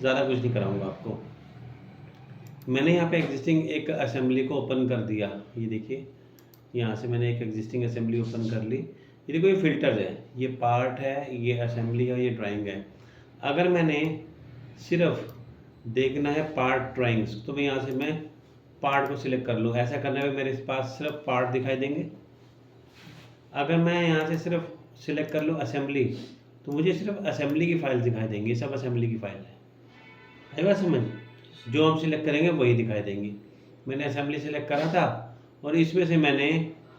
ज़्यादा कुछ नहीं कराऊंगा आपको। मैंने यहाँ पे एग्जिस्टिंग एक असेंबली को ओपन कर दिया, ये देखिए यहाँ से मैंने एक एग्जिस्टिंग असेंबली ओपन कर ली। ये देखो ये फिल्टर्स है, ये पार्ट है, ये असेंबली है, ये ड्राइंग है। अगर मैंने सिर्फ देखना है पार्ट ड्राइंग्स तो मैं यहाँ से मैं पार्ट को सिलेक्ट कर लूँ। ऐसा करने में मेरे पास सिर्फ पार्ट दिखाई देंगे। अगर मैं यहाँ से सिर्फ सिलेक्ट कर लूँ असेंबली तो मुझे सिर्फ असेंबली की फाइल दिखाई देंगी। सब असेंबली की फाइल है बात समझ? जो हम सिलेक्ट करेंगे वही दिखाई देंगी। मैंने असेंबली सिलेक्ट करा था और इसमें से मैंने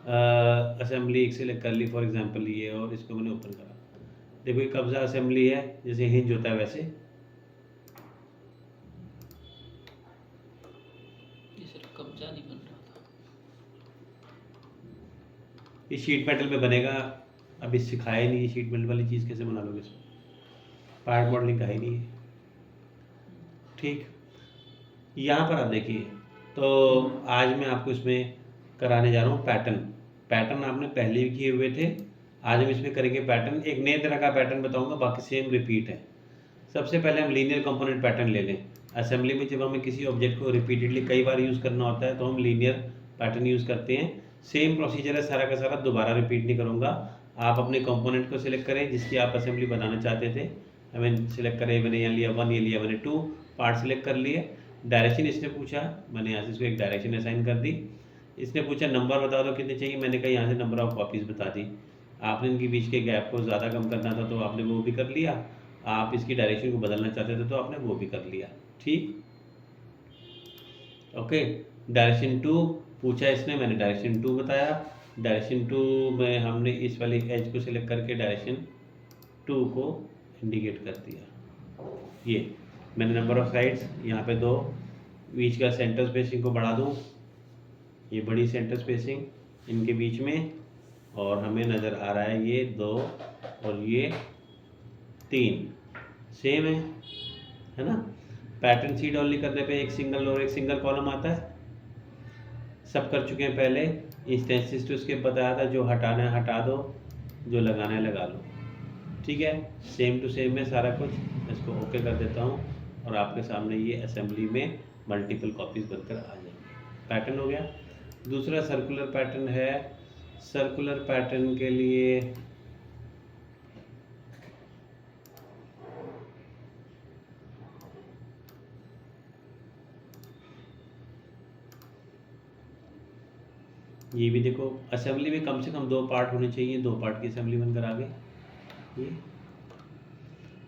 असेंबली एक सिलेक्ट कर ली, फॉर एग्जांपल ये, और इसको मैंने ओपन करा। देखो ये कब्जा असेंबली है, जैसे हिंज होता है वैसे। ये सिर्फ कब्जा नहीं बन रहा था, ये शीट मेटल पे बनेगा। अभी सिखाया ही नहीं, शीट मेटल वाली चीज़ कैसे बना लोगे इसमें, पार्ट मॉडलिंग का ही नहीं है। ठीक, यहाँ पर आप देखिए, तो आज मैं आपको इसमें कराने जा रहा हूँ पैटर्न। पैटर्न आपने पहले भी किए हुए थे, आज हम इसमें करेंगे पैटर्न। एक नए तरह का पैटर्न बताऊंगा, बाकी सेम रिपीट है। सबसे पहले हम लीनियर कंपोनेंट पैटर्न ले लें। असेंबली में जब हमें किसी ऑब्जेक्ट को रिपीटेडली कई बार यूज़ करना होता है तो हम लीनियर पैटर्न यूज़ करते हैं। सेम प्रोसीजर है सारा का सारा, दोबारा रिपीट नहीं करूँगा। आप अपने कंपोनेंट को सिलेक्ट करें जिसकी आप असेंबली बनाना चाहते थे। हमें सिलेक्ट करें, मैंने यहाँ लिया 1, ये लिया मैंने 2 पार्ट सिलेक्ट कर लिए। डायरेक्शन इसने पूछा, मैंने यहाँ से इसको एक डायरेक्शन असाइन कर दी। इसने पूछा नंबर बता दो कितने चाहिए, मैंने कहा यहाँ से नंबर ऑफ कॉपीज़ बता दी। आपने इनके बीच के गैप को ज़्यादा कम करना था तो आपने वो भी कर लिया। आप इसकी डायरेक्शन को बदलना चाहते थे तो आपने वो भी कर लिया। ठीक, ओके। डायरेक्शन 2 पूछा इसने, मैंने डायरेक्शन 2 बताया। डायरेक्शन 2 में हमने इस वाली एज को सिलेक्ट करके डायरेक्शन 2 को इंडिकेट कर दिया। ये मैंने नंबर ऑफ साइड्स यहाँ पे 2, बीच का सेंटर स्पेसिंग को बढ़ा दूँ, ये बड़ी सेंटर स्पेसिंग इनके बीच में, और हमें नज़र आ रहा है ये 2 और ये 3 सेम है ना। पैटर्न सीड ओनली करने पे एक सिंगल और एक सिंगल कॉलम आता है। सब कर चुके हैं पहले। इंस्टेंसेस टू स्केप बताया था, जो हटाना है हटा दो, जो लगाना है लगा लो। ठीक है, सेम टू सेम में सारा कुछ। इसको ओके कर देता हूँ और आपके सामने ये असेंबली में मल्टीपल कॉपीज़ बनकर आ जाएंगे। पैटर्न हो गया। दूसरा सर्कुलर पैटर्न है। सर्कुलर पैटर्न के लिए ये भी देखो, असेंबली में कम से कम 2 पार्ट होने चाहिए, 2 पार्ट की असेंबली बनकर आ गई। ये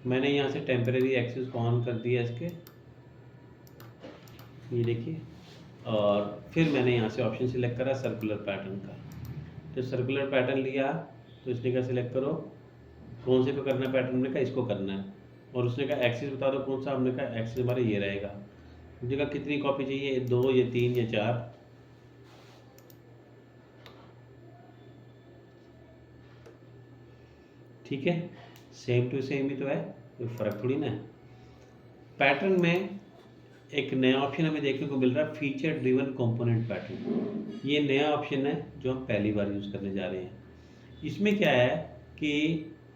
मैंने यहाँ से टेम्परेरी एक्सेस को ऑन कर दिया इसके, ये देखिए। और फिर मैंने यहाँ से ऑप्शन सिलेक्ट करा सर्कुलर पैटर्न का। तो सर्कुलर पैटर्न लिया तो इसने कहा सिलेक्ट करो कौन से को करना है पैटर्न में, का इसको करना है। और उसने कहा एक्सिस बता दो कौन सा, हमने कहा एक्सिस हमारा ये रहेगा। मुझे कहा कितनी कॉपी चाहिए, 2 या 3 या 4। ठीक है, सेम टू सेम ही तो है, कोई फ़र्क थोड़ी ना है। पैटर्न में एक नया ऑप्शन हमें देखने को मिल रहा है, फीचर ड्रिवन कंपोनेंट पैटर्न। ये नया ऑप्शन है जो हम पहली बार यूज़ करने जा रहे हैं। इसमें क्या है कि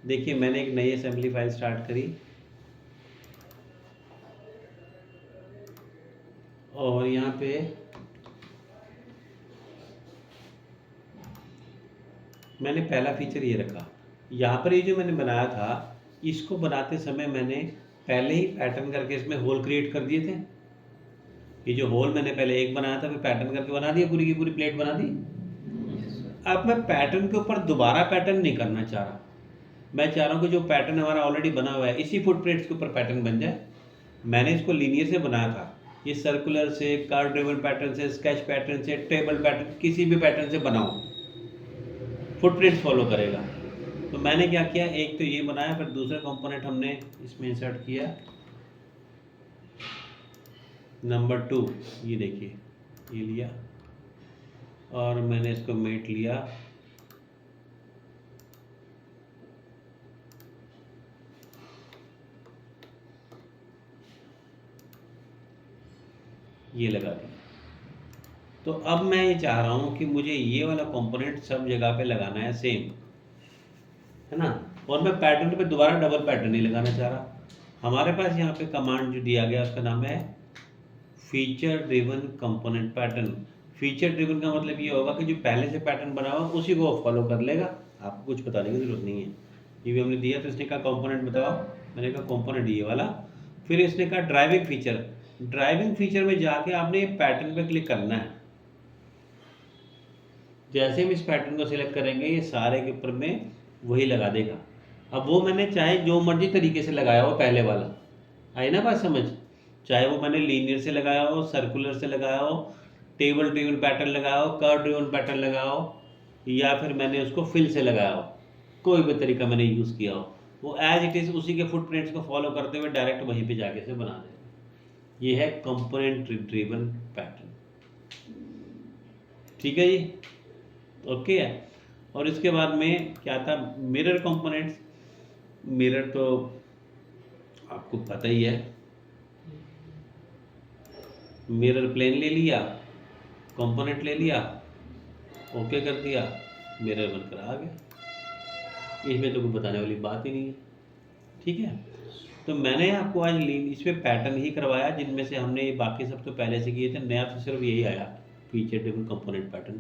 देखिए, मैंने एक नई असेंबली फाइल स्टार्ट करी और यहाँ पे मैंने पहला फीचर ये रखा। यहाँ पर ये जो मैंने बनाया था, इसको बनाते समय मैंने पहले ही पैटर्न करके इसमें होल क्रिएट कर दिए थे। ये जो होल मैंने पहले एक बनाया था, फिर पैटर्न करके बना दिया, पूरी की पूरी प्लेट बना दी। अब मैं पैटर्न के ऊपर दोबारा पैटर्न नहीं करना चाह रहा। मैं चाह रहा हूँ कि जो पैटर्न हमारा ऑलरेडी बना हुआ है इसी फुटप्रिंट्स के ऊपर पैटर्न बन जाए। मैंने इसको लीनियर से बनाया था, ये सर्कुलर से, कर्व ड्रिवन पैटर्न से, स्केच पैटर्न से, टेबल पैटर्न, किसी भी पैटर्न से बनाओ, फुटप्रिंट्स फॉलो करेगा। तो मैंने क्या किया, एक तो ये बनाया, फिर दूसरा कंपोनेंट हमने इसमें इंसर्ट किया, नंबर 2, ये देखिए, ये लिया और मैंने इसको मेट लिया, ये लगा दिया। तो अब मैं ये चाह रहा हूँ कि मुझे ये वाला कंपोनेंट सब जगह पे लगाना है सेम, है ना। और मैं पैटर्न पे दोबारा डबल पैटर्न नहीं लगाना चाह रहा। हमारे पास यहाँ पे कमांड जो दिया गया उसका नाम है feature driven component pattern. Feature driven का मतलब ये होगा कि जो पहले से पैटर्न बना हुआ उसी को फॉलो कर लेगा, आपको कुछ बताने की जरूरत नहीं है। ये भी हमने दिया तो इसने कहा कंपोनेंट बताओ, मैंने कहा कंपोनेंट ये वाला। फिर इसने कहा ड्राइविंग फीचर। ड्राइविंग फीचर में जाके आपने पैटर्न पे क्लिक करना है। जैसे हम इस पैटर्न को सिलेक्ट करेंगे ये सारे के ऊपर में वही लगा देगा। अब वो मैंने चाहे जो मर्जी तरीके से लगाया हो, पहले वाला आई ना बात समझ, चाहे वो मैंने लीनियर से लगाया हो, सर्कुलर से लगाया हो, टेबल ड्रिवन पैटर्न लगाया हो, कर्व ड्रिवन पैटर्न लगाया हो, या फिर मैंने उसको फिल से लगाया हो, कोई भी तरीका मैंने यूज़ किया हो, वो एज इट इज़ उसी के फुटप्रिंट्स को फॉलो करते हुए डायरेक्ट वहीं पे जाके से बना देगा। ये है कंपोनेंट ड्रिवन पैटर्न। ठीक है जी, ओके है। और इसके बाद में क्या था, मिरर कंपोनेंट्स। मिरर तो आपको पता ही है, मिरर प्लेन ले लिया, कंपोनेंट ले लिया, ओके कर दिया, मिरर बनकर आ गया। इसमें तो कोई बताने वाली बात ही नहीं है। ठीक है, तो मैंने आपको आज इसमें पैटर्न ही करवाया जिनमें से हमने बाकी सब तो पहले से किए थे, नया तो सिर्फ यही आया फीचर ड्रिवन कंपोनेंट पैटर्न।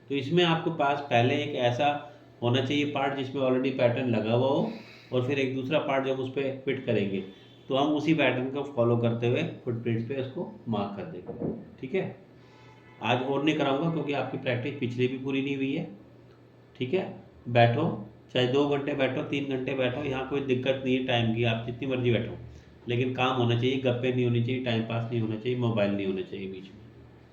तो इसमें आपके पास पहले एक ऐसा होना चाहिए पार्ट जिसमें ऑलरेडी पैटर्न लगा हुआ हो, और फिर एक दूसरा पार्ट जब उस पर फिट करेंगे तो हम उसी पैटर्न को फॉलो करते हुए फुटप्रिंट्स पे उसको मार्क कर देंगे। ठीक है, आज और नहीं कराऊंगा क्योंकि आपकी प्रैक्टिस पिछली भी पूरी नहीं हुई है। ठीक है, बैठो, चाहे 2 घंटे बैठो, 3 घंटे बैठो, यहाँ कोई दिक्कत नहीं है टाइम की, आप जितनी मर्जी बैठो, लेकिन काम होना चाहिए, गप्पे नहीं होनी चाहिए, टाइम पास नहीं होना चाहिए, मोबाइल नहीं होना चाहिए बीच में।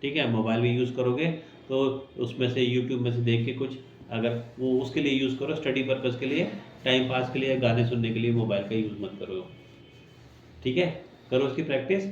ठीक है, मोबाइल भी यूज़ करोगे तो उसमें से यूट्यूब में से देख के कुछ, अगर वो उसके लिए यूज़ करो, स्टडी पर्पज़ के लिए, टाइम पास के लिए, गाने सुनने के लिए मोबाइल का यूज़ मत करो। ठीक है, करो उसकी प्रैक्टिस।